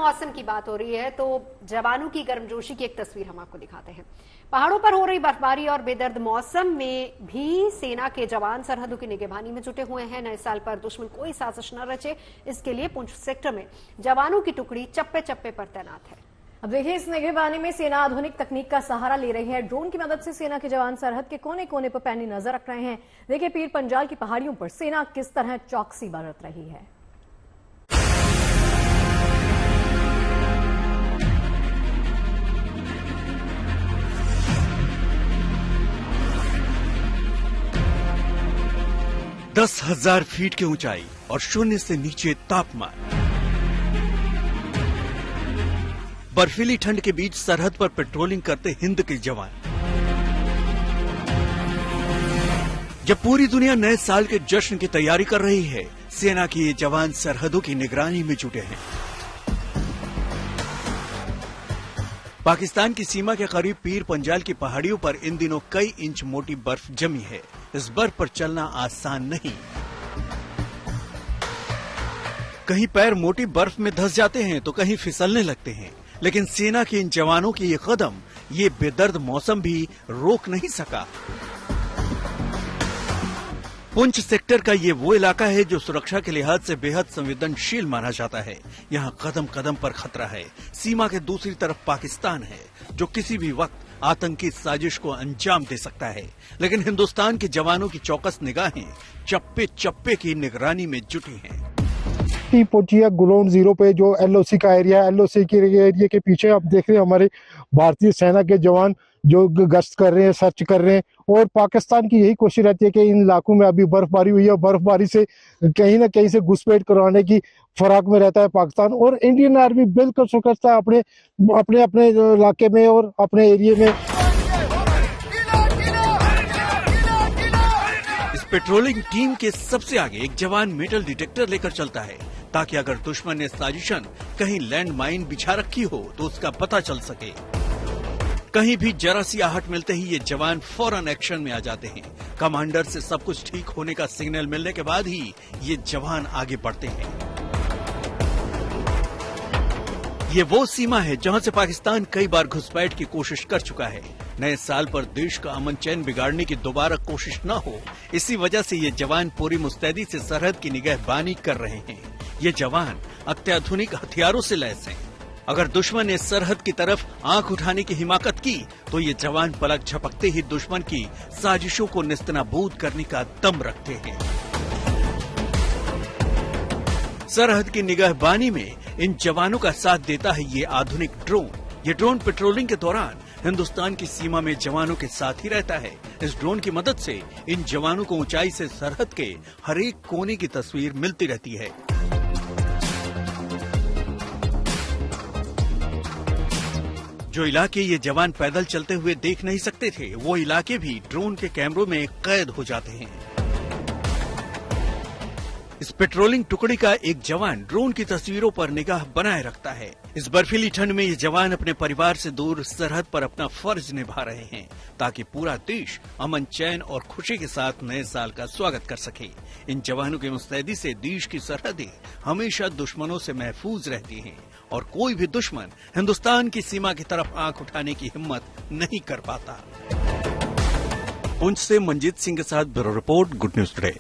मौसम की बात हो रही है तो जवानों की गर्मजोशी की एक तस्वीर हम आपको दिखाते हैं। पहाड़ों पर हो रही बर्फबारी और बेदर्द मौसम में भी सेना के जवान सरहदों की निगरानी में जुटे हुए हैं। नए साल पर दुश्मन कोई साजिश न रचे, इसके लिए पुंछ सेक्टर में जवानों की टुकड़ी चप्पे चप्पे पर तैनात है। अब देखिए, इस निगरानी में सेना आधुनिक तकनीक का सहारा ले रही है। ड्रोन की मदद से सेना के जवान सरहद के कोने कोने पर पैनी नजर रख रहे हैं। देखिए, पीर पंजाल की पहाड़ियों पर सेना किस तरह चौकसी बरत रही है। दस 10,000 फीट की ऊंचाई और 0 से नीचे तापमान, बर्फीली ठंड के बीच सरहद पर पेट्रोलिंग करते हिंद के जवान। जब पूरी दुनिया नए साल के जश्न की तैयारी कर रही है, सेना के ये जवान सरहदों की निगरानी में जुटे हैं। पाकिस्तान की सीमा के करीब पीर पंजाल की पहाड़ियों पर इन दिनों कई इंच मोटी बर्फ जमी है। इस बर्फ पर चलना आसान नहीं। कहीं पैर मोटी बर्फ में धंस जाते हैं तो कहीं फिसलने लगते हैं, लेकिन सेना के इन जवानों के ये कदम, ये बेदर्द मौसम भी रोक नहीं सका। पुंछ सेक्टर का ये वो इलाका है जो सुरक्षा के लिहाज से बेहद संवेदनशील माना जाता है। यहाँ कदम कदम पर खतरा है। सीमा के दूसरी तरफ पाकिस्तान है जो किसी भी वक्त आतंकी साजिश को अंजाम दे सकता है। लेकिन हिंदुस्तान के जवानों की चौकस निगाहें चप्पे चप्पे की निगरानी में जुटी हैं। पहुंची है ग्राउंड जीरो पे, जो एलओसी का एरिया है। एलओसी के एरिया के पीछे आप देख रहे हैं हमारे भारतीय सेना के जवान जो गश्त कर रहे हैं, सर्च कर रहे हैं। और पाकिस्तान की यही कोशिश रहती है कि इन इलाकों में अभी बर्फबारी हुई है, बर्फबारी से कहीं ना कहीं से घुसपैठ करवाने की फराक में रहता है पाकिस्तान। और इंडियन आर्मी बिल्कुल सुरक्षित है अपने अपने अपने इलाके में और अपने एरिया में। इस पेट्रोलिंग टीम के सबसे आगे एक जवान मेटल डिटेक्टर लेकर चलता है, ताकि अगर दुश्मन ने साजिशन कहीं लैंड माइन बिछा रखी हो तो उसका पता चल सके। कहीं भी जरा सी आहट मिलते ही ये जवान फौरन एक्शन में आ जाते हैं। कमांडर से सब कुछ ठीक होने का सिग्नल मिलने के बाद ही ये जवान आगे बढ़ते हैं। ये वो सीमा है जहां से पाकिस्तान कई बार घुसपैठ की कोशिश कर चुका है। नए साल पर देश का अमन चैन बिगाड़ने की दोबारा कोशिश न हो, इसी वजह से ये जवान पूरी मुस्तैदी से सरहद की निगहबानी कर रहे हैं। ये जवान अत्याधुनिक हथियारों से लैस हैं। अगर दुश्मन ने सरहद की तरफ आंख उठाने की हिमाकत की तो ये जवान पलक झपकते ही दुश्मन की साजिशों को निस्तनाबूद करने का दम रखते हैं। सरहद की निगहबानी में इन जवानों का साथ देता है ये आधुनिक ड्रोन। ये ड्रोन पेट्रोलिंग के दौरान हिंदुस्तान की सीमा में जवानों के साथ ही रहता है। इस ड्रोन की मदद से इन जवानों को ऊंचाई से सरहद के हर एक कोने की तस्वीर मिलती रहती है। जो इलाके ये जवान पैदल चलते हुए देख नहीं सकते थे, वो इलाके भी ड्रोन के कैमरों में कैद हो जाते हैं। इस पेट्रोलिंग टुकड़ी का एक जवान ड्रोन की तस्वीरों पर निगाह बनाए रखता है। इस बर्फीली ठंड में ये जवान अपने परिवार से दूर सरहद पर अपना फर्ज निभा रहे हैं, ताकि पूरा देश अमन चैन और खुशी के साथ नए साल का स्वागत कर सके। इन जवानों की मुस्तैदी से देश की सरहदें हमेशा दुश्मनों से महफूज रहती हैं और कोई भी दुश्मन हिंदुस्तान की सीमा की तरफ आंख उठाने की हिम्मत नहीं कर पाता। पुंछ से मंजीत सिंह के साथ bureau report, good news today.